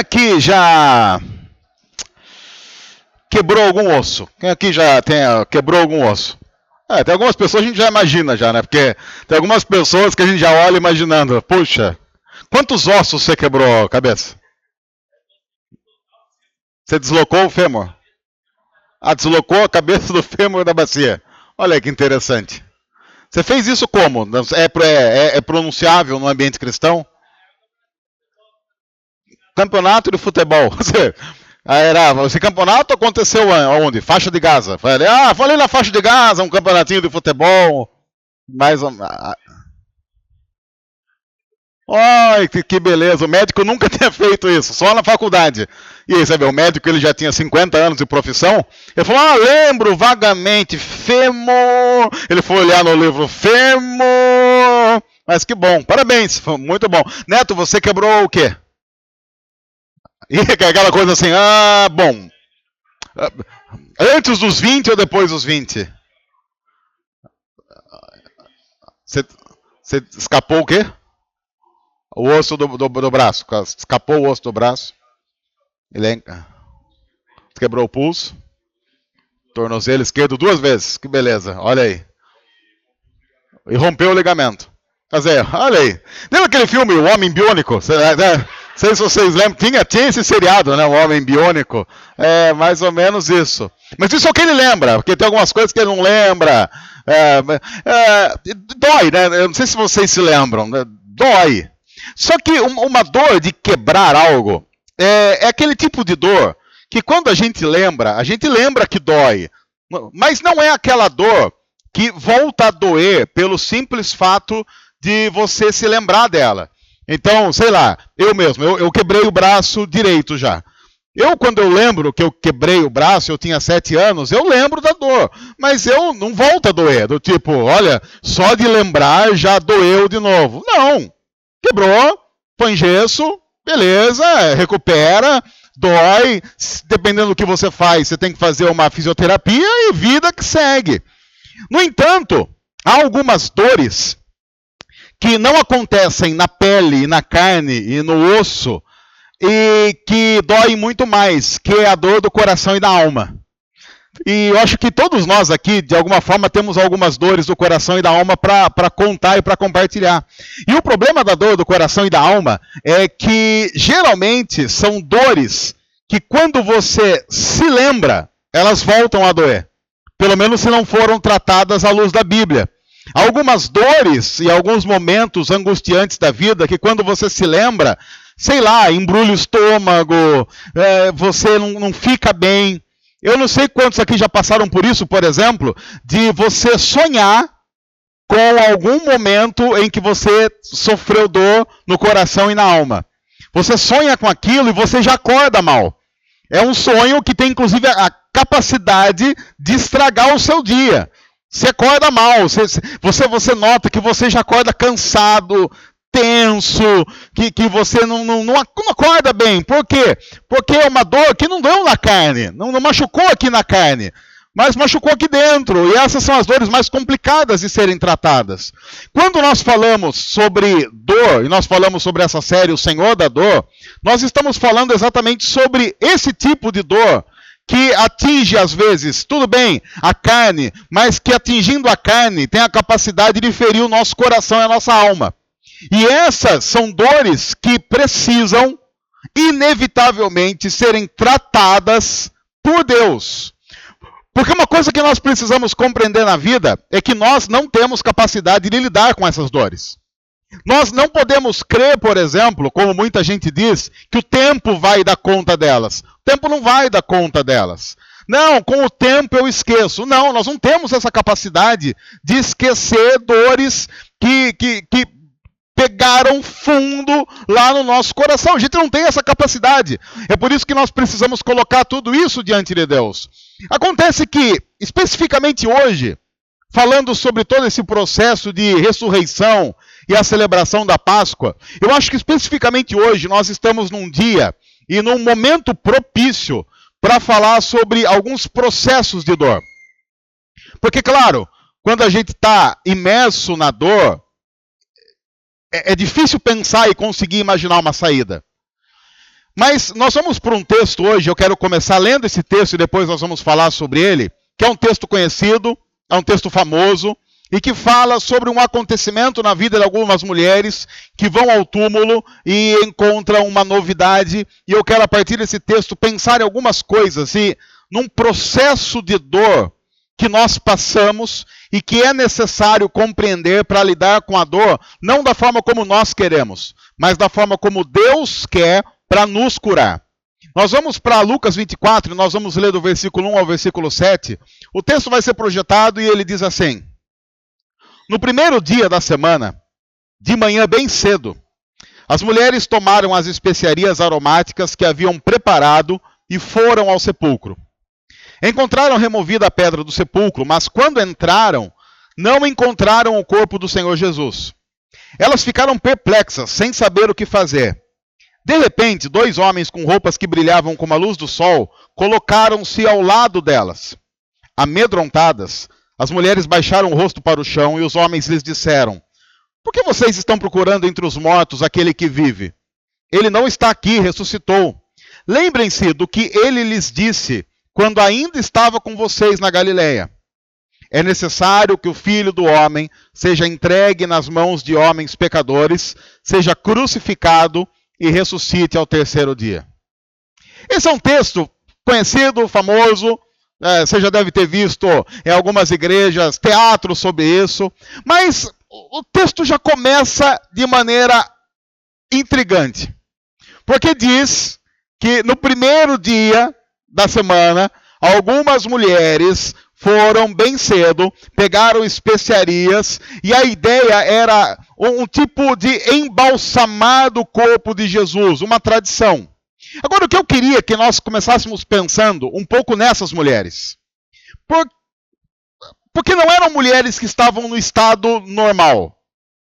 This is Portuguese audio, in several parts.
aqui já quebrou algum osso? Quem aqui já quebrou algum osso? Tem algumas pessoas que a gente já imagina já, né? Porque tem algumas pessoas que a gente já olha imaginando. Puxa, quantos ossos você quebrou, cabeça? Você deslocou o fêmur? Deslocou a cabeça do fêmur da bacia. Olha aí que interessante. Você fez isso como? É pronunciável no ambiente cristão? Campeonato de futebol. Esse campeonato aconteceu onde? Faixa de Gaza. Falei na faixa de Gaza, um campeonatinho de futebol. Ai, que beleza. O médico nunca tinha feito isso, só na faculdade. E aí, sabe, o médico ele já tinha 50 anos de profissão. Ele falou, lembro vagamente, fêmur. Ele foi olhar no livro, fêmur. Mas que bom, parabéns, foi muito bom. Neto, você quebrou o quê? E aquela coisa assim, bom. Antes dos 20 ou depois dos 20? Você escapou o quê? O osso do braço. Escapou o osso do braço. Quebrou o pulso. Tornozelo esquerdo 2 vezes. Que beleza, olha aí. E rompeu o ligamento. Quer dizer, olha aí. Lembra aquele filme, O Homem Biônico? Não sei se vocês lembram. Tinha esse seriado, né? O Homem Biônico. É mais ou menos isso. Mas isso é o que ele lembra, porque tem algumas coisas que ele não lembra. Dói, né? Eu não sei se vocês se lembram. Dói. Só que uma dor de quebrar algo é aquele tipo de dor que quando a gente lembra que dói. Mas não é aquela dor que volta a doer pelo simples fato de você se lembrar dela. Então, sei lá, eu mesmo, eu quebrei o braço direito já. Quando eu lembro que eu quebrei o braço, eu tinha 7 anos, eu lembro da dor. Mas eu não volta a doer, do tipo, olha, só de lembrar já doeu de novo. Não. Quebrou, põe gesso, beleza, recupera, dói. Dependendo do que você faz, você tem que fazer uma fisioterapia e vida que segue. No entanto, há algumas dores que não acontecem na pele, na carne e no osso, e que doem muito mais, que é a dor do coração e da alma. E eu acho que todos nós aqui, de alguma forma, temos algumas dores do coração e da alma para contar e para compartilhar. E o problema da dor do coração e da alma é que, geralmente, são dores que, quando você se lembra, elas voltam a doer. Pelo menos se não foram tratadas à luz da Bíblia. Há algumas dores e alguns momentos angustiantes da vida que, quando você se lembra, sei lá, embrulha o estômago, você não fica bem. Eu não sei quantos aqui já passaram por isso, por exemplo, de você sonhar com algum momento em que você sofreu dor no coração e na alma. Você sonha com aquilo e você já acorda mal. É um sonho que tem, inclusive, a capacidade de estragar o seu dia. Você acorda mal, você nota que você já acorda cansado, tenso, que você não acorda bem. Por quê? Porque é uma dor que não deu na carne, não machucou aqui na carne, mas machucou aqui dentro. E essas são as dores mais complicadas de serem tratadas. Quando nós falamos sobre dor, e nós falamos sobre essa série, O Senhor da Dor, nós estamos falando exatamente sobre esse tipo de dor, que atinge às vezes, tudo bem, a carne, mas que atingindo a carne tem a capacidade de ferir o nosso coração e a nossa alma. E essas são dores que precisam, inevitavelmente, serem tratadas por Deus. Porque uma coisa que nós precisamos compreender na vida é que nós não temos capacidade de lidar com essas dores. Nós não podemos crer, por exemplo, como muita gente diz, que o tempo vai dar conta delas. O tempo não vai dar conta delas. Não, com o tempo eu esqueço. Não, nós não temos essa capacidade de esquecer dores que pegaram fundo lá no nosso coração. A gente não tem essa capacidade. É por isso que nós precisamos colocar tudo isso diante de Deus. Acontece que, especificamente hoje, falando sobre todo esse processo de ressurreição e a celebração da Páscoa, eu acho que especificamente hoje nós estamos num dia e num momento propício para falar sobre alguns processos de dor. Porque, claro, quando a gente está imerso na dor, é difícil pensar e conseguir imaginar uma saída. Mas nós vamos para um texto hoje, eu quero começar lendo esse texto e depois nós vamos falar sobre ele, que é um texto conhecido, é um texto famoso, e que fala sobre um acontecimento na vida de algumas mulheres que vão ao túmulo e encontram uma novidade. E eu quero, a partir desse texto, pensar em algumas coisas e num processo de dor que nós passamos e que é necessário compreender para lidar com a dor, não da forma como nós queremos, mas da forma como Deus quer para nos curar. Nós vamos para Lucas 24, nós vamos ler do versículo 1 ao versículo 7. O texto vai ser projetado e ele diz assim: no primeiro dia da semana, de manhã bem cedo, as mulheres tomaram as especiarias aromáticas que haviam preparado e foram ao sepulcro. Encontraram removida a pedra do sepulcro, mas quando entraram, não encontraram o corpo do Senhor Jesus. Elas ficaram perplexas, sem saber o que fazer. De repente, 2 homens com roupas que brilhavam como a luz do sol colocaram-se ao lado delas. Amedrontadas, as mulheres baixaram o rosto para o chão e os homens lhes disseram: por que vocês estão procurando entre os mortos aquele que vive? Ele não está aqui, ressuscitou. Lembrem-se do que ele lhes disse quando ainda estava com vocês na Galileia. É necessário que o Filho do Homem seja entregue nas mãos de homens pecadores, seja crucificado e ressuscite ao terceiro dia. Esse é um texto conhecido, famoso, você já deve ter visto em algumas igrejas teatro sobre isso, mas o texto já começa de maneira intrigante, porque diz que no primeiro dia da semana, algumas mulheres foram bem cedo, pegaram especiarias, e a ideia era um tipo de embalsamar do corpo de Jesus, uma tradição. Agora, o que eu queria que nós começássemos pensando um pouco nessas mulheres. Porque não eram mulheres que estavam no estado normal.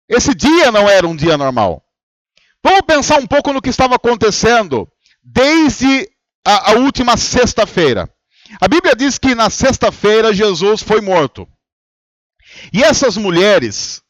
Esse dia não era um dia normal. Vamos pensar um pouco no que estava acontecendo desde a última sexta-feira. A Bíblia diz que na sexta-feira Jesus foi morto. E essas mulheres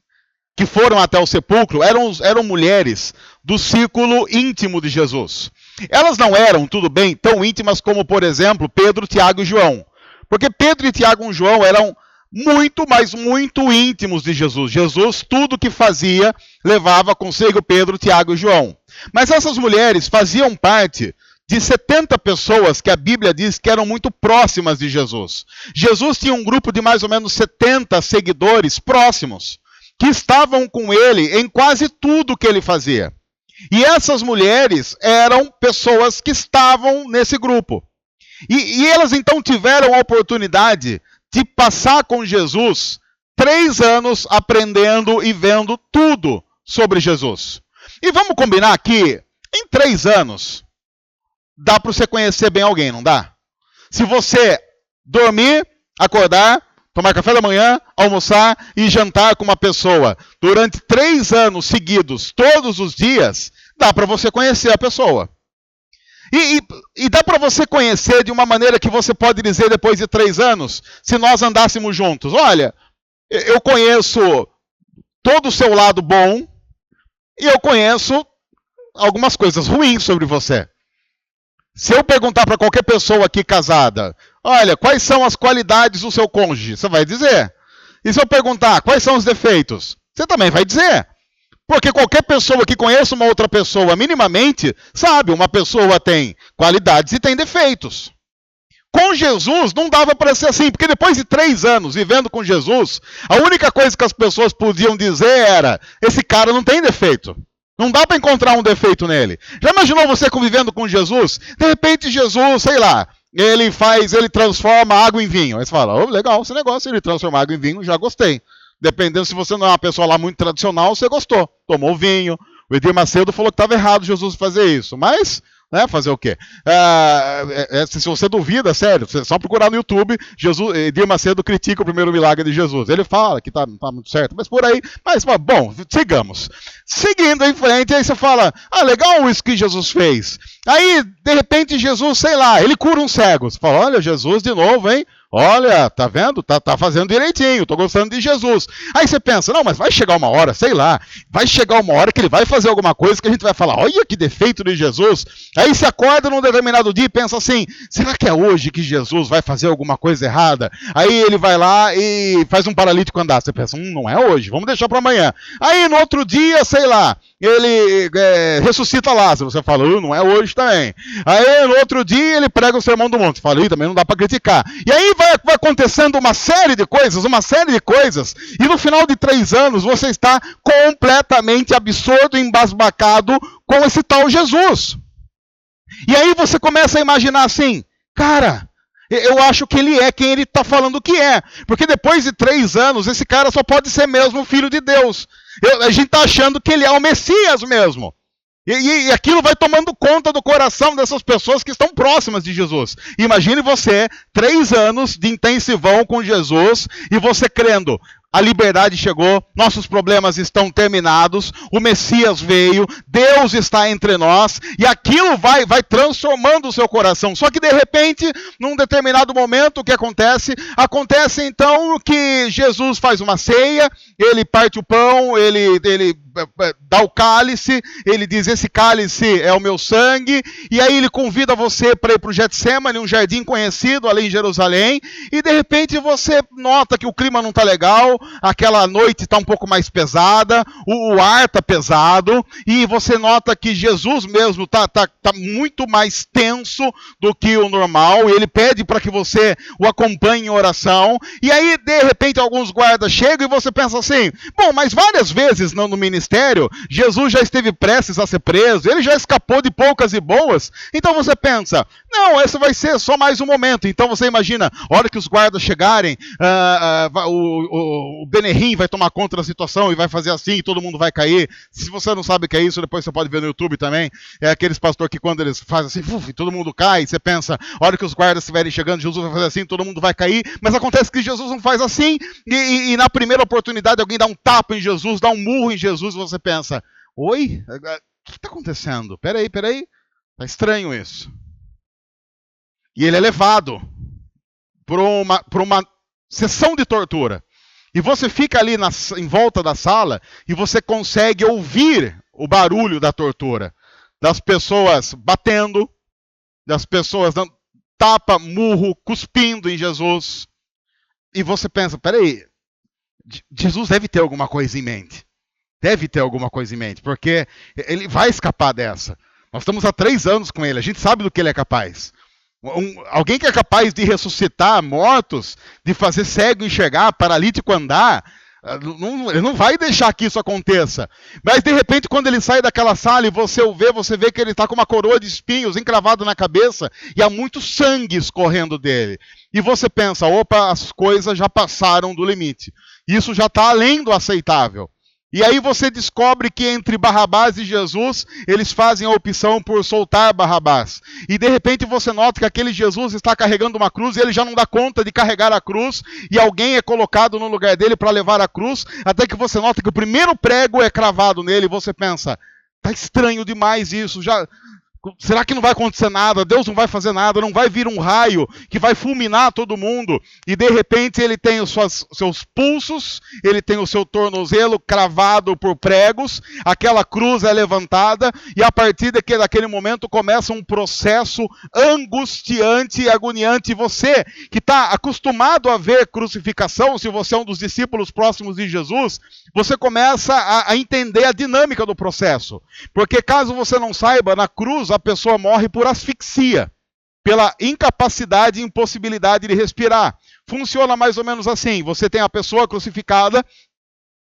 que foram até o sepulcro eram mulheres do círculo íntimo de Jesus. Elas não eram, tudo bem, tão íntimas como, por exemplo, Pedro, Tiago e João. Porque Pedro e Tiago e João eram muito, mas muito íntimos de Jesus. Jesus, tudo que fazia, levava consigo Pedro, Tiago e João. Mas essas mulheres faziam parte de 70 pessoas que a Bíblia diz que eram muito próximas de Jesus. Jesus tinha um grupo de mais ou menos 70 seguidores próximos, que estavam com ele em quase tudo que ele fazia. E essas mulheres eram pessoas que estavam nesse grupo. E elas então tiveram a oportunidade de passar com Jesus 3 anos aprendendo e vendo tudo sobre Jesus. E vamos combinar que em 3 anos dá para você conhecer bem alguém, não dá? Se você dormir, acordar, tomar café da manhã, almoçar e jantar com uma pessoa durante 3 anos seguidos, todos os dias, dá para você conhecer a pessoa. E dá para você conhecer de uma maneira que você pode dizer depois de 3 anos, se nós andássemos juntos: olha, eu conheço todo o seu lado bom e eu conheço algumas coisas ruins sobre você. Se eu perguntar para qualquer pessoa aqui casada: olha, quais são as qualidades do seu cônjuge? Você vai dizer. E se eu perguntar quais são os defeitos? Você também vai dizer. Porque qualquer pessoa que conheça uma outra pessoa minimamente sabe, uma pessoa tem qualidades e tem defeitos. Com Jesus não dava para ser assim, porque depois de 3 anos vivendo com Jesus, a única coisa que as pessoas podiam dizer era: esse cara não tem defeito. Não dá para encontrar um defeito nele. Já imaginou você convivendo com Jesus? De repente Jesus, sei lá, ele transforma água em vinho. Aí você fala: oh, legal esse negócio, ele transforma água em vinho, já gostei. Dependendo, se você não é uma pessoa lá muito tradicional, você gostou. Tomou vinho. O Edir Macedo falou que estava errado Jesus fazer isso. Mas, né, fazer o quê? Se você duvida, sério, você só procurar no YouTube, Edir Macedo critica o primeiro milagre de Jesus. Ele fala que não está muito certo, mas por aí. Mas, bom, sigamos. Seguindo em frente, aí você fala: ah, legal isso que Jesus fez. Aí, de repente, Jesus, sei lá, ele cura um cego. Você fala: olha, Jesus de novo, hein? Olha, tá vendo? Tá fazendo direitinho, tô gostando de Jesus. Aí você pensa, não, mas vai chegar uma hora, sei lá, vai chegar uma hora que ele vai fazer alguma coisa que a gente vai falar, olha que defeito de Jesus. Aí você acorda num determinado dia e pensa assim, será que é hoje que Jesus vai fazer alguma coisa errada? Aí ele vai lá e faz um paralítico andar. Você pensa, não é hoje, vamos deixar para amanhã. Aí no outro dia, sei lá, ele ressuscita Lázaro. Você fala, não é hoje também. Aí no outro dia ele prega o Sermão do Monte. Você fala, também não dá para criticar. E aí vai acontecendo uma série de coisas, e no final de 3 anos você está completamente absurdo, embasbacado com esse tal Jesus. E aí você começa a imaginar assim, cara, eu acho que ele é quem ele está falando que é. Porque depois de 3 anos, esse cara só pode ser mesmo o Filho de Deus. A gente está achando que ele é o Messias mesmo. E aquilo vai tomando conta do coração dessas pessoas que estão próximas de Jesus. Imagine você, 3 anos de intensivão com Jesus, e você crendo, a liberdade chegou, nossos problemas estão terminados, o Messias veio, Deus está entre nós, e aquilo vai transformando o seu coração. Só que de repente, num determinado momento, o que acontece? Acontece então que Jesus faz uma ceia, ele parte o pão, ele dá o cálice, ele diz, esse cálice é o meu sangue, e aí ele convida você para ir para o Getsemane, um jardim conhecido ali em Jerusalém, e de repente você nota que o clima não está legal, aquela noite está um pouco mais pesada, o ar está pesado, e você nota que Jesus mesmo está muito mais tenso do que o normal, e ele pede para que você o acompanhe em oração, e aí de repente alguns guardas chegam e você pensa assim, bom, mas várias vezes no ministério, Jesus já esteve prestes a ser preso, ele já escapou de poucas e boas, então você pensa, não, esse vai ser só mais um momento, então você imagina, a hora que os guardas chegarem, o Benerim vai tomar conta da situação e vai fazer assim, e todo mundo vai cair. Se você não sabe o que é isso, depois você pode ver no YouTube também, é aqueles pastores que quando eles fazem assim, e todo mundo cai, você pensa, a hora que os guardas estiverem chegando, Jesus vai fazer assim, todo mundo vai cair, mas acontece que Jesus não faz assim, e na primeira oportunidade alguém dá um tapa em Jesus, dá um murro em Jesus, você pensa, oi? O que está acontecendo? Peraí, tá estranho isso. E ele é levado para uma sessão de tortura. E você fica ali em volta da sala e você consegue ouvir o barulho da tortura. Das pessoas batendo, das pessoas dando tapa, murro, cuspindo em Jesus. E você pensa, peraí, Jesus deve ter alguma coisa em mente. Deve ter alguma coisa em mente, porque ele vai escapar dessa. Nós estamos há 3 anos com ele, a gente sabe do que ele é capaz. Alguém que é capaz de ressuscitar mortos, de fazer cego enxergar, paralítico andar, ele não vai deixar que isso aconteça. Mas de repente, quando ele sai daquela sala e você o vê, você vê que ele está com uma coroa de espinhos encravado na cabeça e há muito sangue escorrendo dele. E você pensa, opa, as coisas já passaram do limite. Isso já está além do aceitável. E aí você descobre que entre Barrabás e Jesus, eles fazem a opção por soltar Barrabás. E de repente você nota que aquele Jesus está carregando uma cruz e ele já não dá conta de carregar a cruz, e alguém é colocado no lugar dele para levar a cruz, até que você nota que o primeiro prego é cravado nele e você pensa, tá estranho demais isso, será que não vai acontecer nada? Deus não vai fazer nada, não vai vir um raio que vai fulminar todo mundo? E de repente ele tem os seus pulsos, ele tem o seu tornozelo cravado por pregos, aquela cruz é levantada, e a partir daquele momento começa um processo angustiante e agoniante. E você que está acostumado a ver crucificação, se você é um dos discípulos próximos de Jesus, você começa a entender a dinâmica do processo. Porque caso você não saiba, na cruz a pessoa morre por asfixia, pela incapacidade e impossibilidade de respirar. Funciona mais ou menos assim, você tem a pessoa crucificada,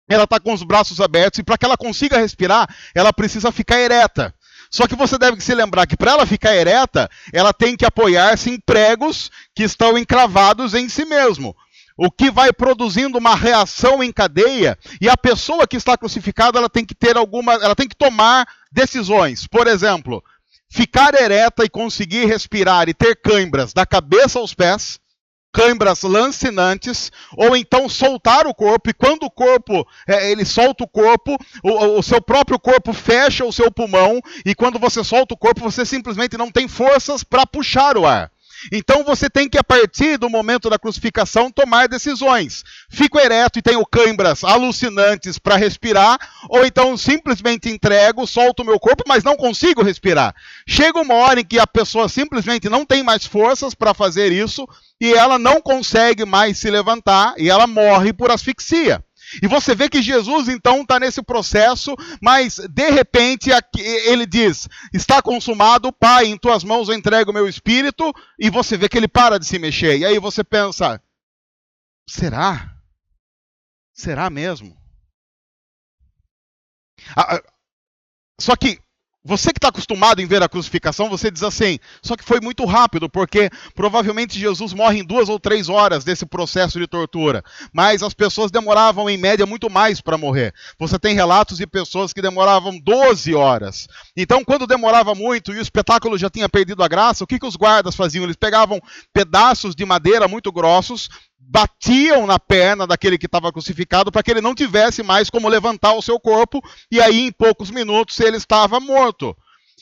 ela está com os braços abertos, e para que ela consiga respirar, ela precisa ficar ereta. Só que você deve se lembrar que para ela ficar ereta, ela tem que apoiar-se em pregos que estão encravados em si mesmo. O que vai produzindo uma reação em cadeia, e a pessoa que está crucificada, ela tem que tomar decisões. Por exemplo, ficar ereta e conseguir respirar e ter câimbras da cabeça aos pés, câimbras lancinantes, ou então soltar o corpo, e quando o corpo, ele solta o corpo, o seu próprio corpo fecha o seu pulmão, e quando você solta o corpo, você simplesmente não tem forças para puxar o ar. Então você tem que, a partir do momento da crucificação, tomar decisões. Fico ereto e tenho câimbras alucinantes para respirar, ou então simplesmente entrego, solto o meu corpo, mas não consigo respirar. Chega uma hora em que a pessoa simplesmente não tem mais forças para fazer isso, e ela não consegue mais se levantar, e ela morre por asfixia. E você vê que Jesus, então, está nesse processo, mas, de repente, ele diz, está consumado, Pai, em tuas mãos eu entrego o meu espírito, e você vê que ele para de se mexer. E aí você pensa, será? Será mesmo? Só que, você que está acostumado em ver a crucificação, você diz assim, só que foi muito rápido, porque provavelmente Jesus morre em 2 ou 3 horas desse processo de tortura. Mas as pessoas demoravam, em média, muito mais para morrer. Você tem relatos de pessoas que demoravam 12 horas. Então, quando demorava muito e o espetáculo já tinha perdido a graça, o que os guardas faziam? Eles pegavam pedaços de madeira muito grossos, batiam na perna daquele que estava crucificado para que ele não tivesse mais como levantar o seu corpo, e aí em poucos minutos ele estava morto.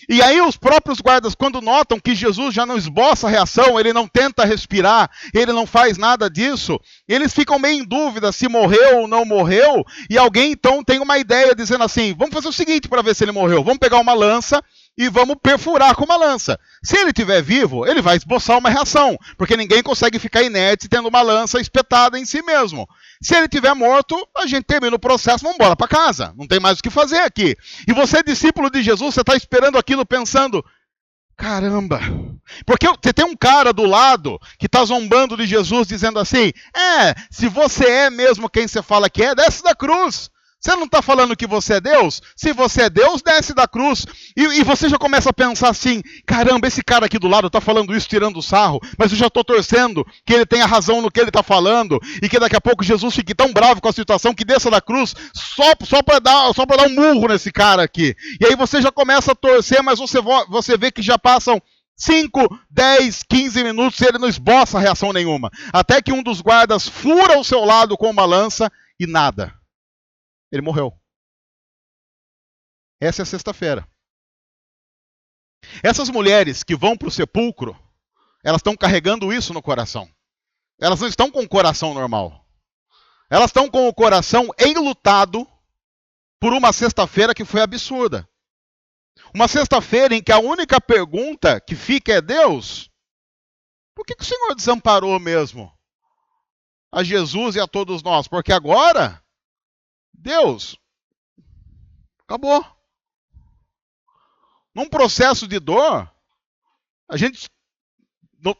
E aí os próprios guardas, quando notam que Jesus já não esboça a reação, ele não tenta respirar, ele não faz nada disso, eles ficam meio em dúvida se morreu ou não morreu, e alguém então tem uma ideia dizendo assim, vamos fazer o seguinte para ver se ele morreu, vamos pegar uma lança e vamos perfurar com uma lança. Se ele estiver vivo, ele vai esboçar uma reação, porque ninguém consegue ficar inerte tendo uma lança espetada em si mesmo. Se ele estiver morto, a gente termina o processo, vamos embora para casa. Não tem mais o que fazer aqui. E você, discípulo de Jesus, você está esperando aquilo pensando, caramba. Porque você tem um cara do lado que está zombando de Jesus, dizendo assim, se você é mesmo quem você fala que é, desce da cruz. Você não está falando que você é Deus? Se você é Deus, desce da cruz. E você já começa a pensar assim, caramba, esse cara aqui do lado está falando isso, tirando o sarro, mas eu já estou torcendo que ele tenha razão no que ele está falando, e que daqui a pouco Jesus fique tão bravo com a situação que desça da cruz só para dar um murro nesse cara aqui. E aí você já começa a torcer, mas você vê que já passam 5, 10, 15 minutos e ele não esboça reação nenhuma. Até que um dos guardas fura o seu lado com uma lança e nada. Ele morreu. Essa é a sexta-feira. Essas mulheres que vão para o sepulcro, elas estão carregando isso no coração. Elas não estão com o coração normal. Elas estão com o coração enlutado por uma sexta-feira que foi absurda. Uma sexta-feira em que a única pergunta que fica é, Deus, por que o Senhor desamparou mesmo a Jesus e a todos nós? Porque agora, Deus, acabou. Num processo de dor, a gente,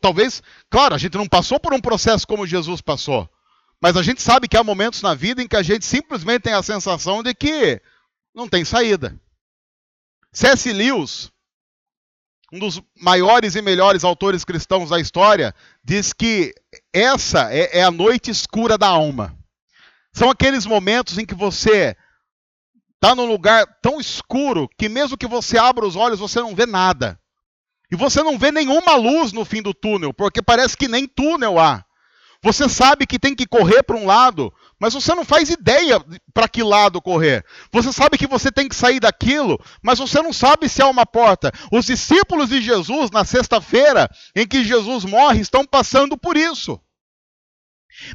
talvez, claro, a gente não passou por um processo como Jesus passou, mas a gente sabe que há momentos na vida em que a gente simplesmente tem a sensação de que não tem saída. C.S. Lewis, um dos maiores e melhores autores cristãos da história, diz que essa é a noite escura da alma. São aqueles momentos em que você está num lugar tão escuro que mesmo que você abra os olhos, você não vê nada. E você não vê nenhuma luz no fim do túnel, porque parece que nem túnel há. Você sabe que tem que correr para um lado, mas você não faz ideia para que lado correr. Você sabe que você tem que sair daquilo, mas você não sabe se há uma porta. Os discípulos de Jesus, na sexta-feira em que Jesus morre, estão passando por isso.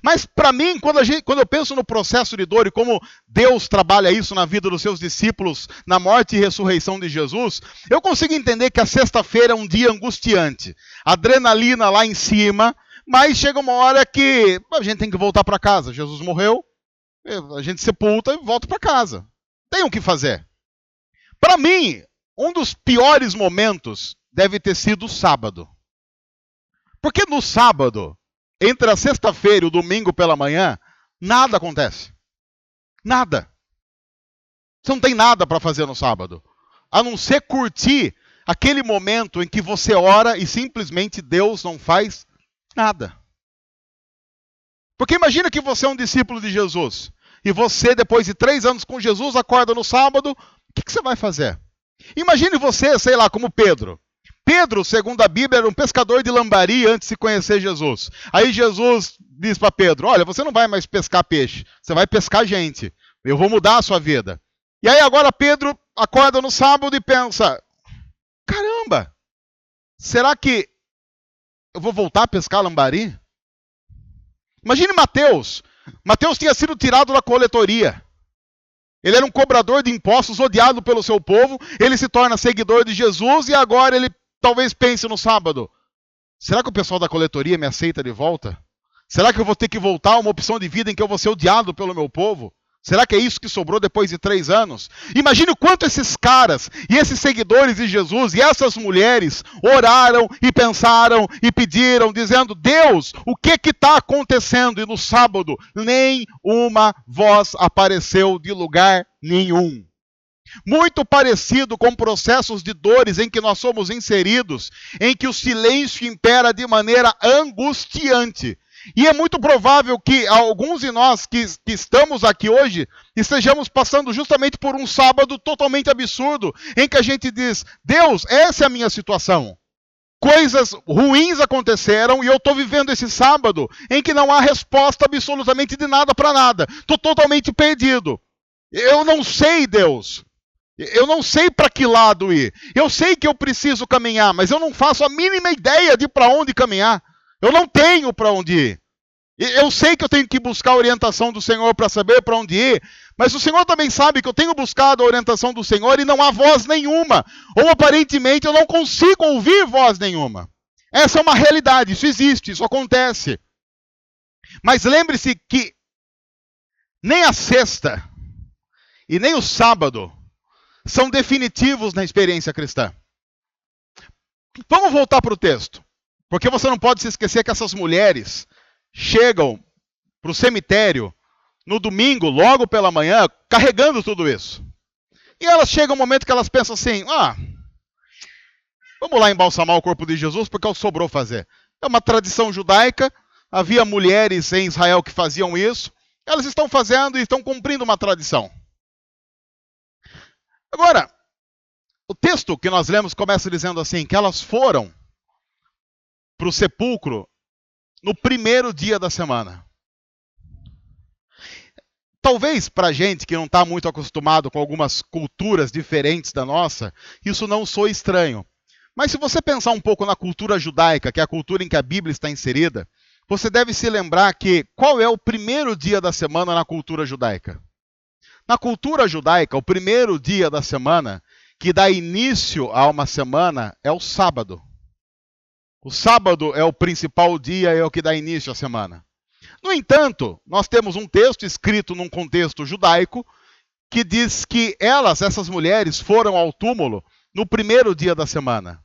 Mas para mim, quando eu penso no processo de dor e como Deus trabalha isso na vida dos seus discípulos, na morte e ressurreição de Jesus, eu consigo entender que a sexta-feira é um dia angustiante. Adrenalina lá em cima, mas chega uma hora que a gente tem que voltar para casa. Jesus morreu, a gente sepulta e volta para casa. Tem o que fazer. Para mim, um dos piores momentos deve ter sido o sábado. Porque no sábado, entre a sexta-feira e o domingo pela manhã, nada acontece. Nada. Você não tem nada para fazer no sábado, a não ser curtir aquele momento em que você ora e simplesmente Deus não faz nada. Porque imagina que você é um discípulo de Jesus, e você, depois de 3 anos com Jesus, acorda no sábado, o que você vai fazer? Imagine você, sei lá, como Pedro. Pedro, segundo a Bíblia, era um pescador de lambari antes de conhecer Jesus. Aí Jesus diz para Pedro, olha, você não vai mais pescar peixe, você vai pescar gente. Eu vou mudar a sua vida. E aí agora Pedro acorda no sábado e pensa, caramba, será que Eu vou voltar a pescar lambari? Imagine Mateus. Mateus tinha sido tirado da coletoria. Ele era um cobrador de impostos, odiado pelo seu povo. Ele se torna seguidor de Jesus e agora ele talvez pense no sábado. Será que o pessoal da coletoria me aceita de volta? Será que eu vou ter que voltar a uma opção de vida em que eu vou ser odiado pelo meu povo? Será que é isso que sobrou depois de 3 anos? Imagine o quanto esses caras e esses seguidores de Jesus e essas mulheres oraram e pensaram e pediram, dizendo: Deus, o que está acontecendo? E no sábado, nem uma voz apareceu de lugar nenhum. Muito parecido com processos de dores em que nós somos inseridos, em que o silêncio impera de maneira angustiante. E é muito provável que alguns de nós que estamos aqui hoje estejamos passando justamente por um sábado totalmente absurdo, em que a gente diz: Deus, essa é a minha situação. Coisas ruins aconteceram e eu estou vivendo esse sábado em que não há resposta absolutamente de nada para nada. Estou totalmente perdido. Eu não sei, Deus. Eu não sei para que lado ir. Eu sei que eu preciso caminhar, mas eu não faço a mínima ideia de para onde caminhar. Eu não tenho para onde ir. Eu sei que eu tenho que buscar a orientação do Senhor para saber para onde ir, mas o Senhor também sabe que eu tenho buscado a orientação do Senhor e não há voz nenhuma. Ou aparentemente eu não consigo ouvir voz nenhuma. Essa é uma realidade, isso existe, isso acontece. Mas lembre-se que nem a sexta e nem o sábado são definitivos na experiência cristã. Vamos voltar para o texto. Porque você não pode se esquecer que essas mulheres chegam para o cemitério no domingo, logo pela manhã, carregando tudo isso. E elas chegam um momento que elas pensam assim: vamos lá embalsamar o corpo de Jesus, porque é o que sobrou fazer. É uma tradição judaica, havia mulheres em Israel que faziam isso, elas estão fazendo e estão cumprindo uma tradição. Agora, o texto que nós lemos começa dizendo assim, que elas foram para o sepulcro no primeiro dia da semana. Talvez para a gente que não está muito acostumado com algumas culturas diferentes da nossa, isso não soe estranho. Mas se você pensar um pouco na cultura judaica, que é a cultura em que a Bíblia está inserida, você deve se lembrar que qual é o primeiro dia da semana na cultura judaica? Na cultura judaica, o primeiro dia da semana, que dá início a uma semana, é o sábado. O sábado é o principal dia, é o que dá início à semana. No entanto, nós temos um texto escrito num contexto judaico que diz que essas mulheres, foram ao túmulo no primeiro dia da semana.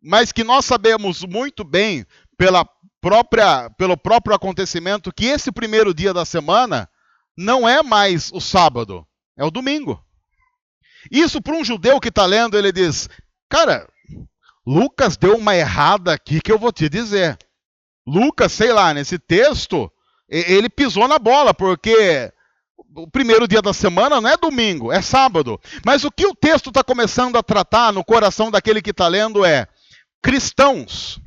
Mas que nós sabemos muito bem, pelo próprio acontecimento, que esse primeiro dia da semana não é mais o sábado, é o domingo. Isso para um judeu que está lendo, ele diz: cara, Lucas deu uma errada aqui que eu vou te dizer. Lucas, sei lá, nesse texto, ele pisou na bola, porque o primeiro dia da semana não é domingo, é sábado. Mas o que o texto está começando a tratar no coração daquele que está lendo é: cristãos,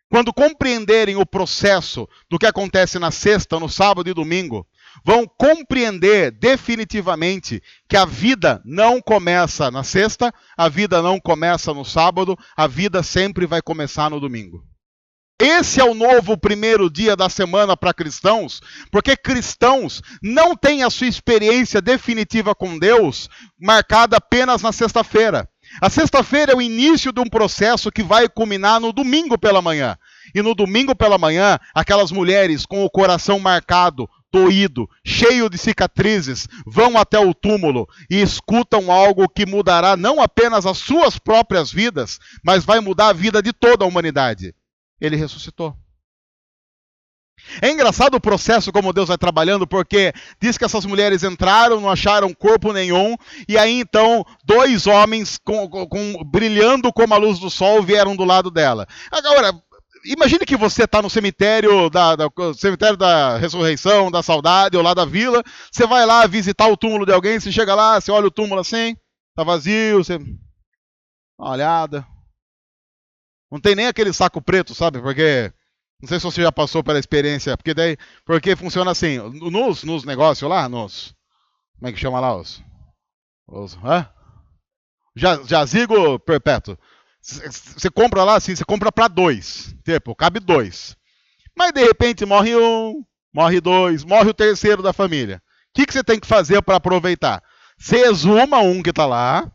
quando compreenderem o processo do que acontece na sexta, no sábado e domingo, vão compreender definitivamente que a vida não começa na sexta, a vida não começa no sábado, a vida sempre vai começar no domingo. Esse é o novo primeiro dia da semana para cristãos, porque cristãos não têm a sua experiência definitiva com Deus marcada apenas na sexta-feira. A sexta-feira é o início de um processo que vai culminar no domingo pela manhã. E no domingo pela manhã, aquelas mulheres com o coração marcado, doído, cheio de cicatrizes, vão até o túmulo e escutam algo que mudará não apenas as suas próprias vidas, mas vai mudar a vida de toda a humanidade. Ele ressuscitou. É engraçado o processo como Deus vai trabalhando, porque diz que essas mulheres entraram, não acharam corpo nenhum, e aí então 2 homens brilhando como a luz do sol vieram do lado dela. Agora, imagine que você está no cemitério cemitério da ressurreição, da saudade, ou lá da vila, você vai lá visitar o túmulo de alguém, você chega lá, você olha o túmulo assim, está vazio, você dá uma olhada. Não tem nem aquele saco preto, sabe? Porque não sei se você já passou pela experiência, porque funciona assim, nos negócios lá, como é que chama lá? Jazigo perpétuo. Você compra lá assim, você compra para 2. Tipo, cabe 2. Mas de repente morre um, morre 2, morre o terceiro da família. O que você tem que fazer para aproveitar? Você exuma um que está lá.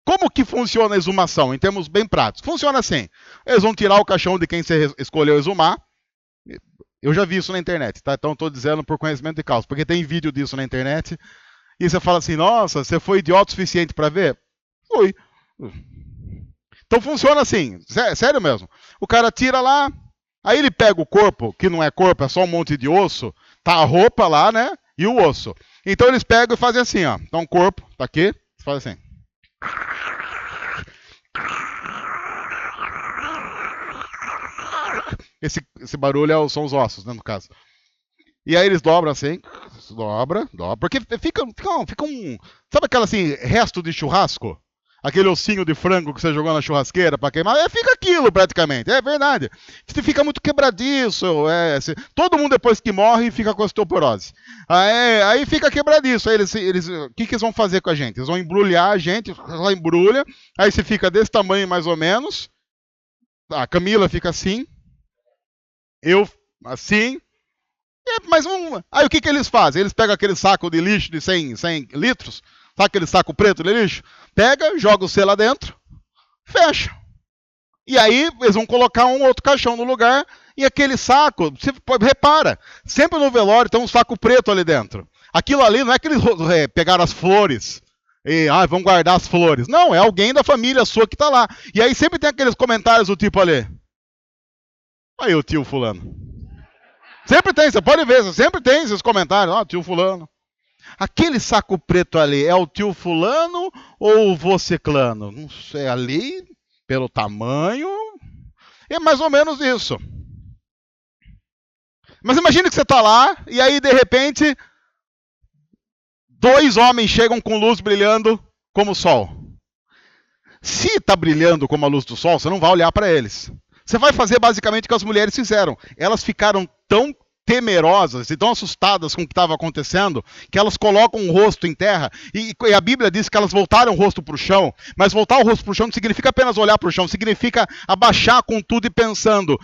Como que funciona a exumação, em termos bem práticos? Funciona assim. Eles vão tirar o caixão de quem você escolheu exumar. Eu já vi isso na internet, tá? Então estou dizendo por conhecimento de causa, porque tem vídeo disso na internet. E você fala assim, nossa, você foi idiota o suficiente para ver? Fui. Então funciona assim, sério mesmo. O cara tira lá, aí ele pega o corpo, que não é corpo, é só um monte de osso, tá a roupa lá, né? E o osso. Então eles pegam e fazem assim, ó. Então o corpo, tá aqui, faz assim. Esse barulho são os ossos, né, no caso. E aí eles dobram assim, dobra, porque fica um... Sabe aquela assim, resto de churrasco? Aquele ossinho de frango que você jogou na churrasqueira para queimar, fica aquilo praticamente, é verdade. Fica muito quebradiço, todo mundo depois que morre fica com osteoporose. Aí fica quebradiço, aí o que eles vão fazer com a gente? Eles vão embrulhar a gente, ela embrulha, aí você fica desse tamanho mais ou menos, a Camila fica assim, eu assim, aí o que eles fazem? Eles pegam aquele saco de lixo de 100 litros, sabe aquele saco preto de lixo? Pega, joga o C lá dentro, fecha. E aí eles vão colocar um outro caixão no lugar e aquele saco, você repara, sempre no velório tem um saco preto ali dentro. Aquilo ali não é que eles pegaram as flores e vão guardar as flores. Não, é alguém da família sua que está lá. E aí sempre tem aqueles comentários do tipo ali. Aí o tio fulano. Sempre tem, você pode ver, sempre tem esses comentários. Tio fulano. Aquele saco preto ali é o tio fulano ou o voceclano? Não sei, ali, pelo tamanho, é mais ou menos isso. Mas imagine que você está lá e aí, de repente, 2 homens chegam com luz brilhando como o sol. Se está brilhando como a luz do sol, você não vai olhar para eles. Você vai fazer basicamente o que as mulheres fizeram. Elas ficaram tão temerosas e tão assustadas com o que estava acontecendo, que elas colocam o rosto em terra, e a Bíblia diz que elas voltaram o rosto para o chão, mas voltar o rosto para o chão não significa apenas olhar para o chão, significa abaixar com tudo e pensando,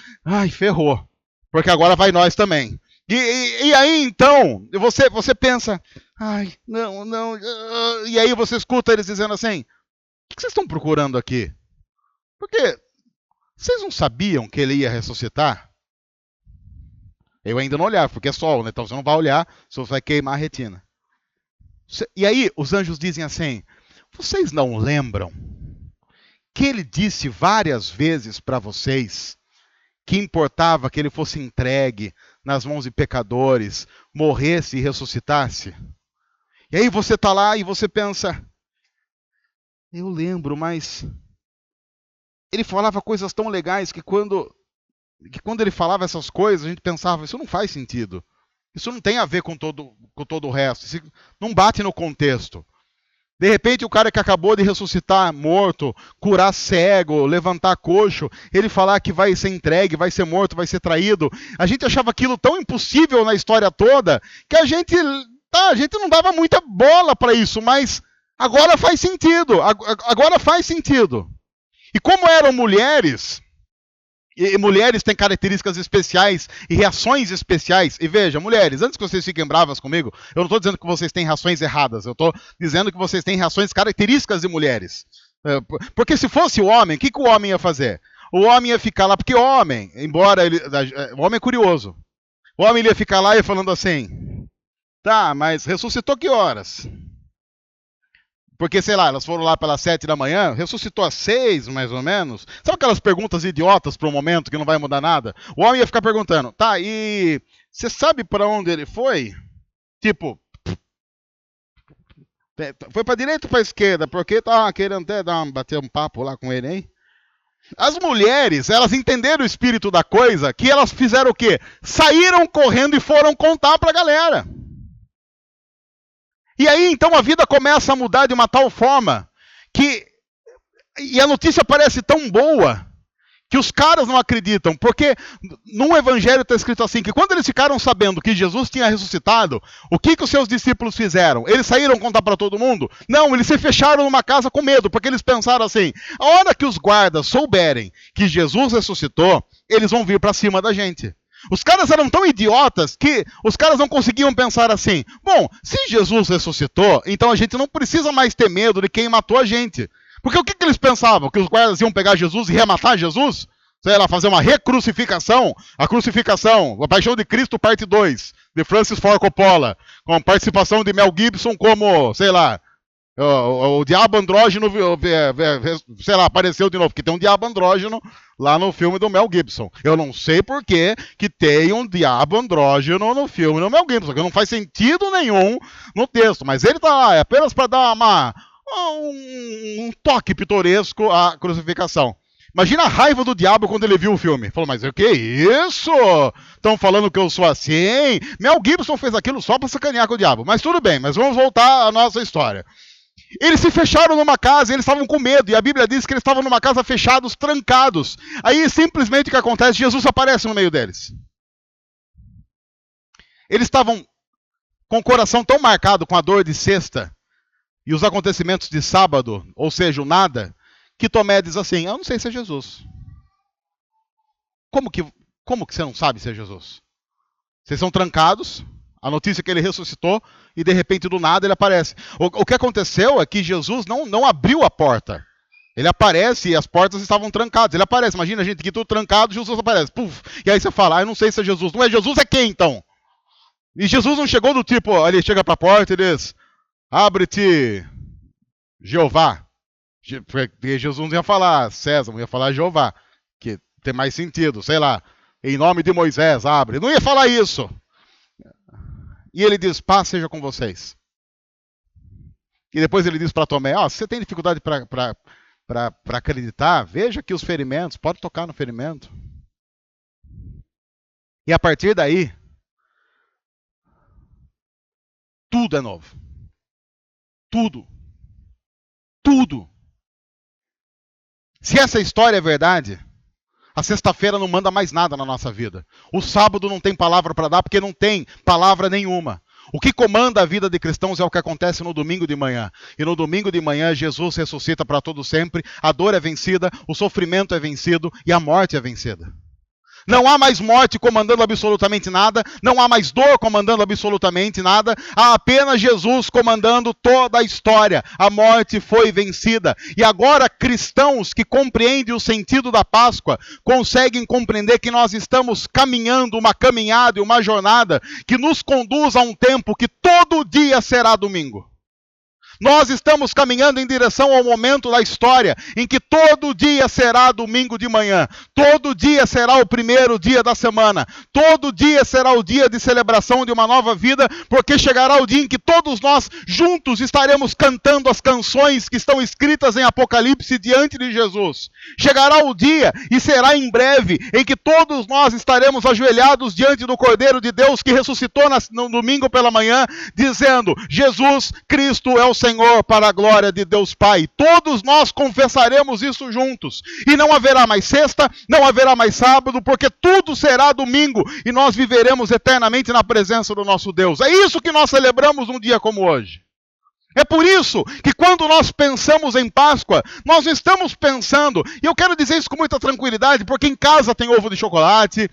ferrou, porque agora vai nós também. E aí então, você pensa, não, e aí você escuta eles dizendo assim, o que vocês estão procurando aqui? Porque vocês não sabiam que ele ia ressuscitar? Eu ainda não olhava, porque é sol, né? Então você não vai olhar, você vai queimar a retina. E aí os anjos dizem assim, vocês não lembram que ele disse várias vezes para vocês que importava que ele fosse entregue nas mãos de pecadores, morresse e ressuscitasse? E aí você está lá e você pensa, eu lembro, mas ele falava coisas tão legais que quando ele falava essas coisas, a gente pensava, isso não faz sentido. Isso não tem a ver com todo o resto. Isso não bate no contexto. De repente, o cara que acabou de ressuscitar morto, curar cego, levantar coxo, ele falar que vai ser entregue, vai ser morto, vai ser traído. A gente achava aquilo tão impossível na história toda, que a gente não dava muita bola para isso, mas agora faz sentido. Agora faz sentido. E como eram mulheres... E mulheres têm características especiais e reações especiais. E veja, mulheres, antes que vocês fiquem bravas comigo, eu não estou dizendo que vocês têm reações erradas. Eu estou dizendo que vocês têm reações características de mulheres. Porque se fosse o homem, o que o homem ia fazer? O homem ia ficar lá, porque o homem, o homem é curioso. O homem ia ficar lá e falando assim, tá, mas ressuscitou que horas? Porque, sei lá, elas foram lá pelas 7 da manhã, ressuscitou às 6, mais ou menos. Sabe aquelas perguntas idiotas para o momento que não vai mudar nada? O homem ia ficar perguntando, tá, e você sabe para onde ele foi? Tipo, foi para direita ou para esquerda? Porque tá querendo até bater um papo lá com ele, hein? As mulheres, elas entenderam o espírito da coisa, que elas fizeram o quê? Saíram correndo e foram contar para a galera. E aí, então, a vida começa a mudar de uma tal forma que... E a notícia parece tão boa que os caras não acreditam, porque no evangelho está escrito assim, que quando eles ficaram sabendo que Jesus tinha ressuscitado, o que os seus discípulos fizeram? Eles saíram contar para todo mundo? Não, eles se fecharam numa casa com medo, porque eles pensaram assim, a hora que os guardas souberem que Jesus ressuscitou, eles vão vir para cima da gente. Os caras eram tão idiotas que os caras não conseguiam pensar assim, bom, se Jesus ressuscitou, então a gente não precisa mais ter medo de quem matou a gente. Porque o que eles pensavam? Que os guardas iam pegar Jesus e rematar Jesus? Sei lá, fazer uma recrucificação? A crucificação, a Paixão de Cristo, parte 2, de Francis Ford Coppola, com participação de Mel Gibson como, sei lá, o diabo andrógeno, sei lá, apareceu de novo, porque tem um diabo andrógeno lá no filme do Mel Gibson. Eu não sei por que tem um diabo andrógeno no filme do Mel Gibson, que não faz sentido nenhum no texto, mas ele tá lá, é apenas para dar um toque pitoresco à crucificação. Imagina a raiva do diabo quando ele viu o filme. Falou, mas o que é isso? Estão falando que eu sou assim? Mel Gibson fez aquilo só para sacanear com o diabo. Mas tudo bem, mas vamos voltar à nossa história. Eles se fecharam numa casa, eles estavam com medo, e a Bíblia diz que eles estavam numa casa fechados, trancados. Aí simplesmente o que acontece? Jesus aparece no meio deles. Eles estavam com o coração tão marcado com a dor de sexta, e os acontecimentos de sábado, ou seja, o nada, que Tomé diz assim, eu não sei se é Jesus. Como que você não sabe se é Jesus? Vocês são trancados, a notícia é que ele ressuscitou, e de repente do nada ele aparece. O que aconteceu é que Jesus não abriu a porta. Ele aparece e as portas estavam trancadas. Ele aparece, imagina a gente aqui tudo trancado, Jesus aparece. Puf, e aí você fala, eu não sei se é Jesus. Não é Jesus, é quem então? E Jesus não chegou do tipo, ele chega para a porta e diz, abre-te, Jeová. Porque Jesus não ia falar César, não ia falar Jeová, que tem mais sentido, sei lá, em nome de Moisés, abre. Não ia falar isso. E ele diz, paz seja com vocês. E depois ele diz para Tomé, se você tem dificuldade para acreditar, veja aqui os ferimentos, pode tocar no ferimento. E a partir daí, tudo é novo. Tudo. Tudo. Se essa história é verdade, a sexta-feira não manda mais nada na nossa vida. O sábado não tem palavra para dar porque não tem palavra nenhuma. O que comanda a vida de cristãos é o que acontece no domingo de manhã. E no domingo de manhã, Jesus ressuscita para todo sempre, a dor é vencida, o sofrimento é vencido e a morte é vencida. Não há mais morte comandando absolutamente nada, não há mais dor comandando absolutamente nada, há apenas Jesus comandando toda a história. A morte foi vencida. E agora cristãos que compreendem o sentido da Páscoa conseguem compreender que nós estamos caminhando uma caminhada e uma jornada que nos conduz a um tempo que todo dia será domingo. Nós estamos caminhando em direção ao momento da história em que todo dia será domingo de manhã, todo dia será o primeiro dia da semana, todo dia será o dia de celebração de uma nova vida, porque chegará o dia em que todos nós juntos estaremos cantando as canções que estão escritas em Apocalipse diante de Jesus. Chegará o dia, e será em breve, em que todos nós estaremos ajoelhados diante do Cordeiro de Deus que ressuscitou no domingo pela manhã, dizendo, Jesus Cristo é o Senhor, para a glória de Deus Pai. Todos nós confessaremos isso juntos. E não haverá mais sexta, não haverá mais sábado, porque tudo será domingo. E nós viveremos eternamente na presença do nosso Deus. É isso que nós celebramos num dia como hoje. É por isso que quando nós pensamos em Páscoa, nós não estamos pensando, e eu quero dizer isso com muita tranquilidade, porque em casa tem ovo de chocolate,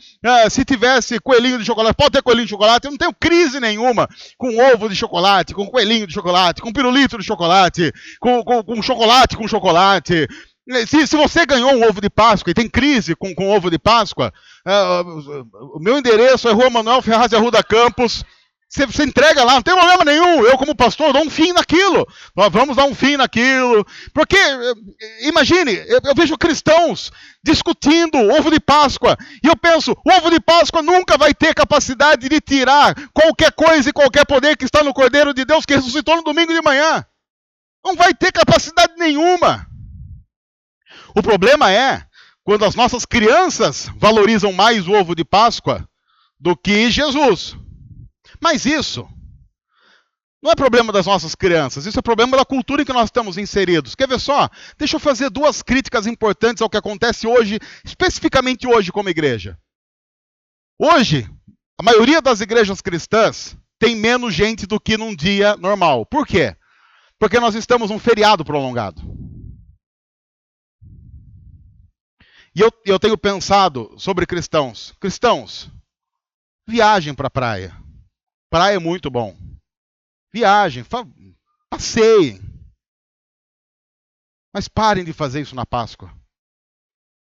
se tivesse coelhinho de chocolate, pode ter coelhinho de chocolate, eu não tenho crise nenhuma com ovo de chocolate, com coelhinho de chocolate, com pirulito de chocolate, com chocolate com chocolate. Se você ganhou um ovo de Páscoa e tem crise com ovo de Páscoa, o meu endereço é Rua Manuel Ferraz de Arruda Campos. Você entrega lá, não tem problema nenhum. Eu, como pastor, dou um fim naquilo. Nós vamos dar um fim naquilo. Porque, imagine, eu vejo cristãos discutindo ovo de Páscoa. E eu penso, o ovo de Páscoa nunca vai ter capacidade de tirar qualquer coisa e qualquer poder que está no Cordeiro de Deus que ressuscitou no domingo de manhã. Não vai ter capacidade nenhuma. O problema é quando as nossas crianças valorizam mais o ovo de Páscoa do que Jesus. Mas isso Não é problema das nossas crianças, isso é problema da cultura em que nós estamos inseridos. Quer ver só? Deixa eu fazer 2 críticas importantes ao que acontece hoje, especificamente hoje como igreja. Hoje, a maioria das igrejas cristãs tem menos gente do que num dia normal. Por quê? Porque nós estamos num feriado prolongado. E eu tenho pensado sobre cristãos. Cristãos, viajem para a praia. Praia é muito bom. Viajem, passeiem. Mas parem de fazer isso na Páscoa.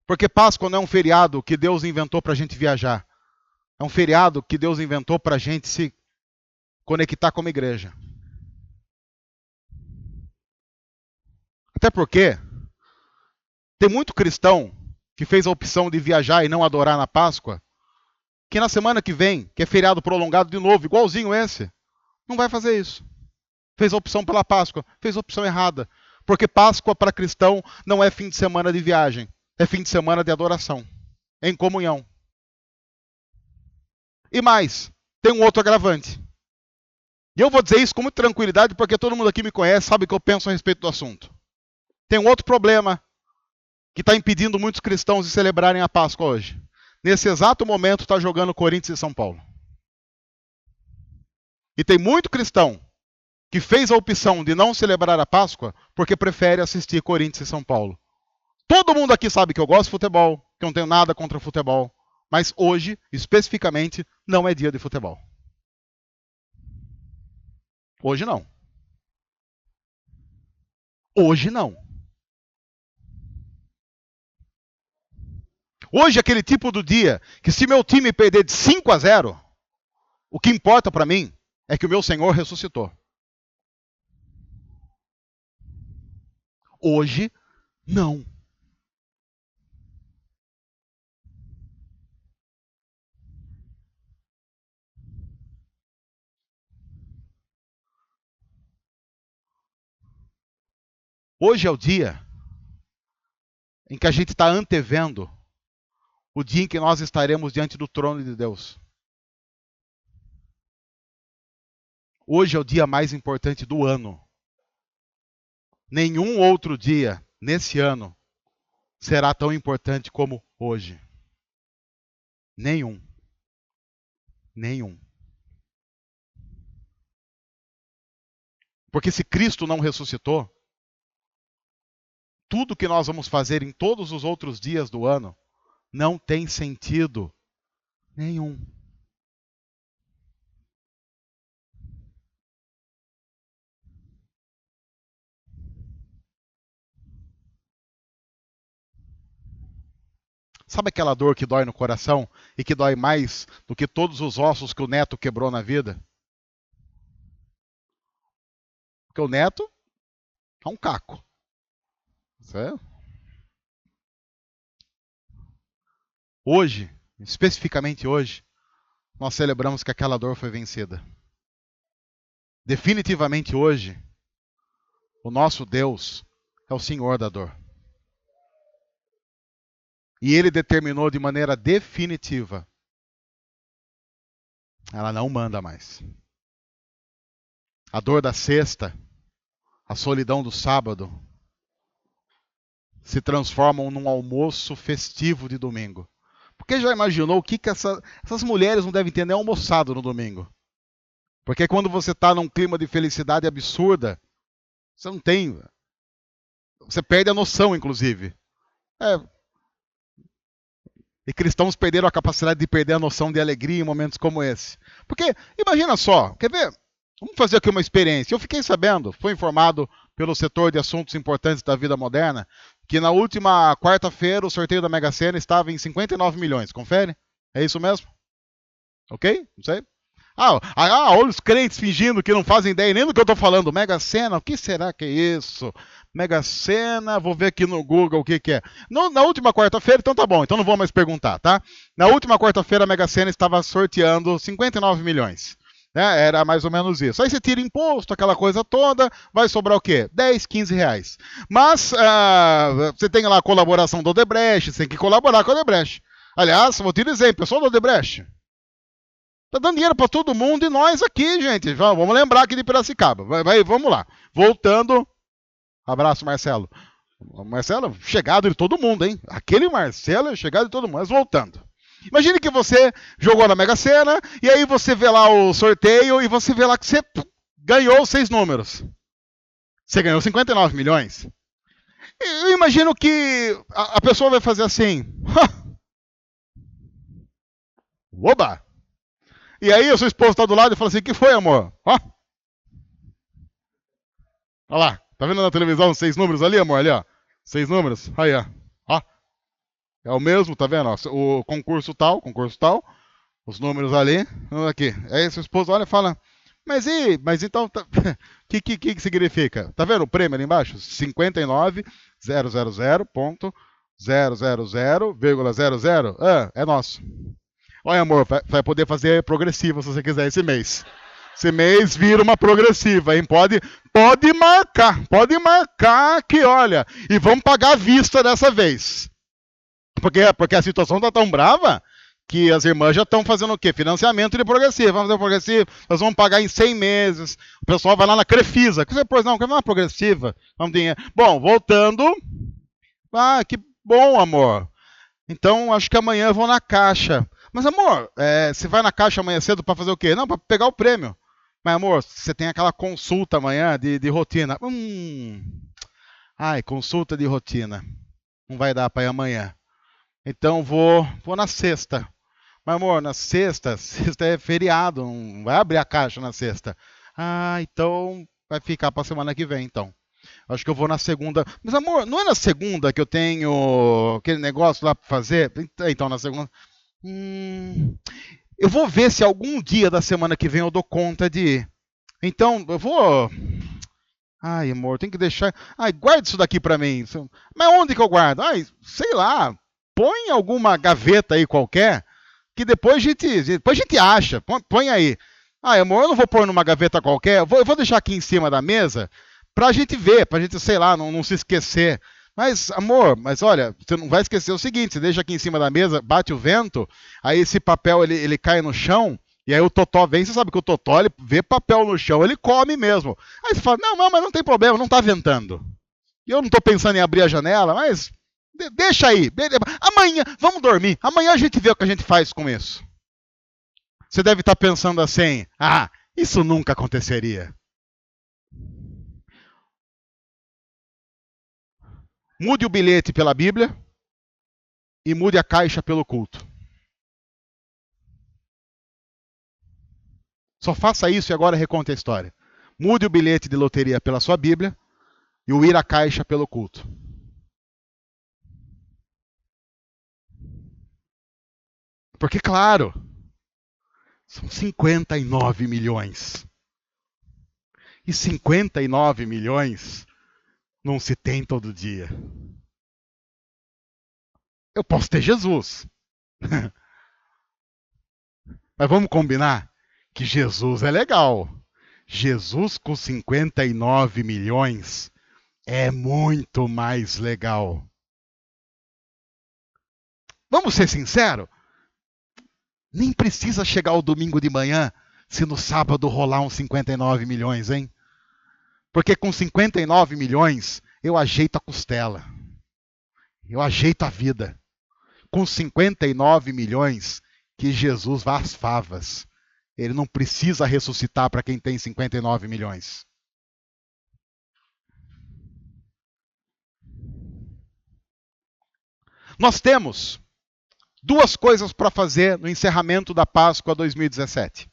Porque Páscoa não é um feriado que Deus inventou para a gente viajar. É um feriado que Deus inventou para a gente se conectar como igreja. Até porque tem muito cristão que fez a opção de viajar e não adorar na Páscoa, que na semana que vem, que é feriado prolongado de novo, igualzinho esse, não vai fazer isso. Fez a opção pela Páscoa, fez a opção errada. Porque Páscoa para cristão não é fim de semana de viagem, é fim de semana de adoração, em comunhão. E mais, tem um outro agravante. E eu vou dizer isso com muita tranquilidade, porque todo mundo aqui me conhece, sabe o que eu penso a respeito do assunto. Tem um outro problema que está impedindo muitos cristãos de celebrarem a Páscoa hoje. Nesse exato momento está jogando Corinthians e São Paulo. E tem muito cristão que fez a opção de não celebrar a Páscoa porque prefere assistir Corinthians e São Paulo. Todo mundo aqui sabe que eu gosto de futebol, que eu não tenho nada contra futebol. Mas hoje, especificamente, não é dia de futebol. Hoje não. Hoje não. Hoje é aquele tipo do dia que se meu time perder de 5-0, o que importa para mim é que o meu Senhor ressuscitou. Hoje, não. Hoje é o dia em que a gente está antevendo o dia em que nós estaremos diante do trono de Deus. Hoje é o dia mais importante do ano. Nenhum outro dia nesse ano será tão importante como hoje. Nenhum. Nenhum. Porque se Cristo não ressuscitou, tudo que nós vamos fazer em todos os outros dias do ano não tem sentido nenhum. Sabe aquela dor que dói no coração e que dói mais do que todos os ossos que o neto quebrou na vida? Porque o neto é um caco. Certo? Hoje, especificamente hoje, nós celebramos que aquela dor foi vencida. Definitivamente hoje, o nosso Deus é o Senhor da dor. E Ele determinou de maneira definitiva. Ela não manda mais. A dor da sexta, a solidão do sábado, se transformam num almoço festivo de domingo. Porque já imaginou o que essas mulheres não devem ter nem almoçado no domingo? Porque quando você está num clima de felicidade absurda, você não tem. Você perde a noção, inclusive. E cristãos perderam a capacidade de perder a noção de alegria em momentos como esse. Porque, imagina só, quer ver? Vamos fazer aqui uma experiência. Eu fiquei sabendo, fui informado pelo setor de assuntos importantes da vida moderna, que na última quarta-feira o sorteio da Mega Sena estava em 59 milhões. Confere? É isso mesmo? Ok? Não sei. Olha os crentes fingindo que não fazem ideia nem do que eu estou falando. Mega Sena, o que será que é isso? Mega Sena, vou ver aqui no Google o que é. Na última quarta-feira, então tá bom, então não vou mais perguntar, tá? Na última quarta-feira a Mega Sena estava sorteando 59 milhões. Era mais ou menos isso. Aí você tira imposto, aquela coisa toda, vai sobrar o quê? 10, 15 reais. Mas você tem lá a colaboração do Odebrecht, você tem que colaborar com o Odebrecht. Aliás, vou te dizer, pessoal do Odebrecht, Tá dando dinheiro para todo mundo e nós aqui, gente. Vamos lembrar aqui de Piracicaba. Vamos lá. Voltando. Abraço, Marcelo. Marcelo, chegado de todo mundo, hein? Aquele Marcelo é chegado de todo mundo. Mas voltando. Imagine que você jogou na Mega Sena e aí você vê lá o sorteio e você vê lá que você ganhou 6 números. Você ganhou 59 milhões. Eu imagino que a pessoa vai fazer assim. Oba! E aí o seu esposo está do lado e fala assim, o que foi, amor? Olha lá, tá vendo na televisão 6 números ali, amor? Ali, ó. 6 números. Aí, ó. É o mesmo, tá vendo? O concurso tal, os números ali, aqui. Aí seu esposo olha e fala, mas então, o que significa? Tá vendo o prêmio ali embaixo? 59.000.000,00. É nosso. Olha, amor, vai poder fazer progressiva se você quiser esse mês. Esse mês vira uma progressiva, hein? Pode marcar que, olha, e vamos pagar à vista dessa vez. Porque a situação tá tão brava que as irmãs já estão fazendo o quê? Financiamento de progressivo. Vamos fazer progressivo, nós vamos pagar em 100 meses. O pessoal vai lá na Crefisa. Pois não, quer uma progressiva? Vamos dinheiro. Bom, voltando. Que bom, amor. Então, acho que amanhã eu vou na Caixa. Mas, amor, você vai na Caixa amanhã cedo para fazer o quê? Não, para pegar o prêmio. Mas, amor, você tem aquela consulta amanhã de rotina. Consulta de rotina. Não vai dar para ir amanhã. Então, vou na sexta. Mas, amor, na sexta é feriado, não vai abrir a Caixa na sexta. Então vai ficar para semana que vem, então. Acho que eu vou na segunda. Mas, amor, não é na segunda que eu tenho aquele negócio lá para fazer? Então, na segunda. Eu vou ver se algum dia da semana que vem eu dou conta de ir. Então, eu vou... amor, tem que deixar... guarda isso daqui para mim. Mas onde que eu guardo? Sei lá. Põe em alguma gaveta aí qualquer, que depois a gente acha. Põe aí. Amor, eu não vou pôr numa gaveta qualquer. Eu vou deixar aqui em cima da mesa pra gente ver, pra gente, sei lá, não se esquecer. Mas, amor, olha, você não vai esquecer o seguinte, você deixa aqui em cima da mesa, bate o vento, aí esse papel ele cai no chão, e aí o Totó vem, você sabe que o Totó ele vê papel no chão, ele come mesmo. Aí você fala, não, mas não tem problema, não tá ventando. E eu não tô pensando em abrir a janela, mas deixa aí. Amanhã, vamos dormir, amanhã a gente vê o que a gente faz com isso. Você deve estar pensando assim, isso nunca aconteceria. Mude o bilhete pela Bíblia e mude a caixa pelo culto. Só faça isso e agora reconte a história. Mude o bilhete de loteria pela sua Bíblia e o ir à caixa pelo culto. Porque, claro, são 59 milhões. E 59 milhões não se tem todo dia. Eu posso ter Jesus. Mas vamos combinar que Jesus é legal. Jesus com 59 milhões é muito mais legal. Vamos ser sinceros? Nem precisa chegar o domingo de manhã se no sábado rolar uns 59 milhões, hein? Porque com 59 milhões eu ajeito a costela. Eu ajeito a vida. Com 59 milhões que Jesus vá às favas. Ele não precisa ressuscitar para quem tem 59 milhões. Nós temos 2 coisas para fazer no encerramento da Páscoa 2017.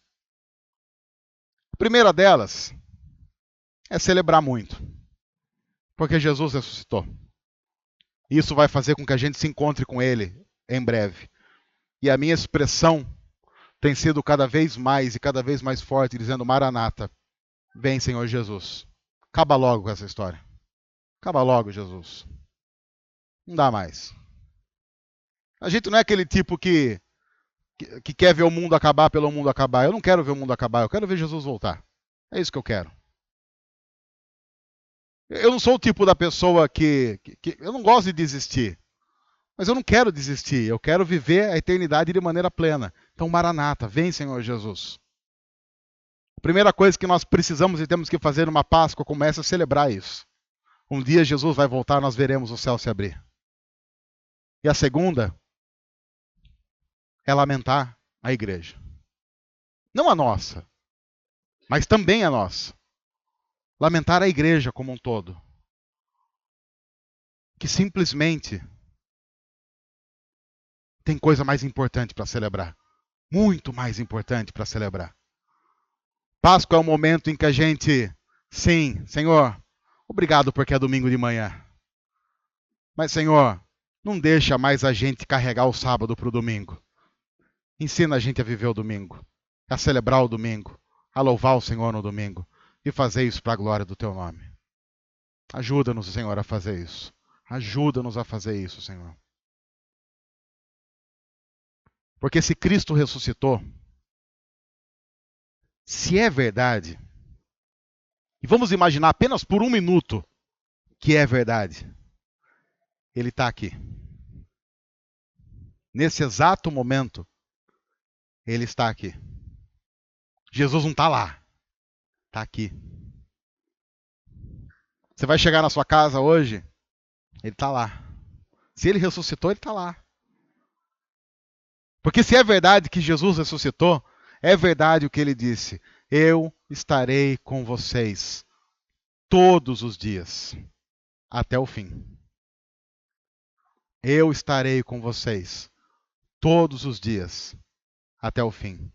A primeira delas é celebrar muito, porque Jesus ressuscitou. Isso vai fazer com que a gente se encontre com Ele em breve. E a minha expressão tem sido cada vez mais e cada vez mais forte, dizendo: Maranata, vem, Senhor Jesus. Acaba logo com essa história. Acaba logo, Jesus. Não dá mais. A gente não é aquele tipo que quer ver o mundo acabar pelo mundo acabar. Eu não quero ver o mundo acabar, eu quero ver Jesus voltar. É isso que eu quero. Eu não sou o tipo da pessoa que eu não gosto de desistir. Mas eu não quero desistir. Eu quero viver a eternidade de maneira plena. Então, Maranata, vem, Senhor Jesus. A primeira coisa que nós precisamos e temos que fazer numa Páscoa, começa a celebrar isso. Um dia Jesus vai voltar, nós veremos o céu se abrir. E a segunda é lamentar a igreja. Não a nossa, mas também a nossa. Lamentar a igreja como um todo. Que simplesmente tem coisa mais importante para celebrar. Muito mais importante para celebrar. Páscoa é o momento em que a gente, sim, Senhor, obrigado porque é domingo de manhã. Mas, Senhor, não deixa mais a gente carregar o sábado para o domingo. Ensina a gente a viver o domingo, a celebrar o domingo, a louvar o Senhor no domingo e fazer isso para a glória do Teu nome. Ajuda-nos, Senhor, a fazer isso. Ajuda-nos a fazer isso, Senhor. Porque se Cristo ressuscitou, se é verdade, e vamos imaginar apenas por um minuto que é verdade, Ele está aqui. Nesse exato momento, Ele está aqui. Jesus não está lá, está aqui. Você vai chegar na sua casa hoje, Ele está lá. Se Ele ressuscitou, Ele está lá. Porque se é verdade que Jesus ressuscitou, é verdade o que Ele disse. Eu estarei com vocês todos os dias, até o fim. Eu estarei com vocês todos os dias, até o fim.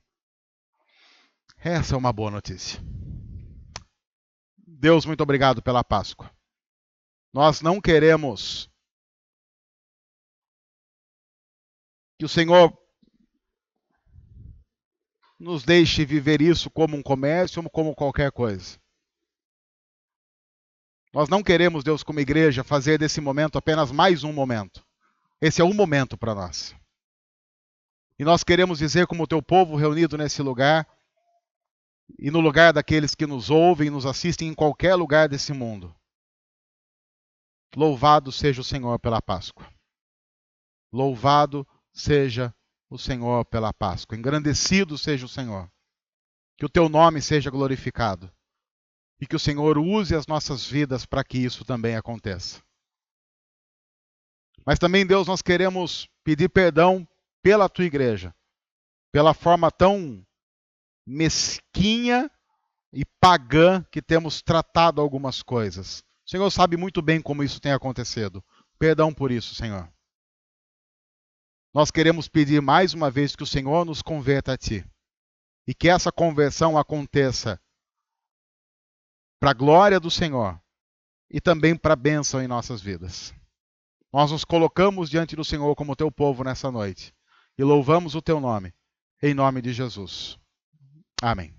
Essa é uma boa notícia. Deus, muito obrigado pela Páscoa. Nós não queremos que o Senhor nos deixe viver isso como um comércio ou como qualquer coisa. Nós não queremos, Deus, como igreja, fazer desse momento apenas mais um momento. Esse é um momento para nós. E nós queremos dizer, como o teu povo reunido nesse lugar, e no lugar daqueles que nos ouvem e nos assistem em qualquer lugar desse mundo. Louvado seja o Senhor pela Páscoa. Louvado seja o Senhor pela Páscoa. Engrandecido seja o Senhor. Que o teu nome seja glorificado. E que o Senhor use as nossas vidas para que isso também aconteça. Mas também, Deus, nós queremos pedir perdão pela tua igreja. Pela forma tão mesquinha e pagã que temos tratado algumas coisas. O Senhor sabe muito bem como isso tem acontecido. Perdão por isso, Senhor. Nós queremos pedir mais uma vez que o Senhor nos converta a Ti. E que essa conversão aconteça para a glória do Senhor e também para a bênção em nossas vidas. Nós nos colocamos diante do Senhor como Teu povo nessa noite e louvamos o Teu nome, em nome de Jesus. Amém.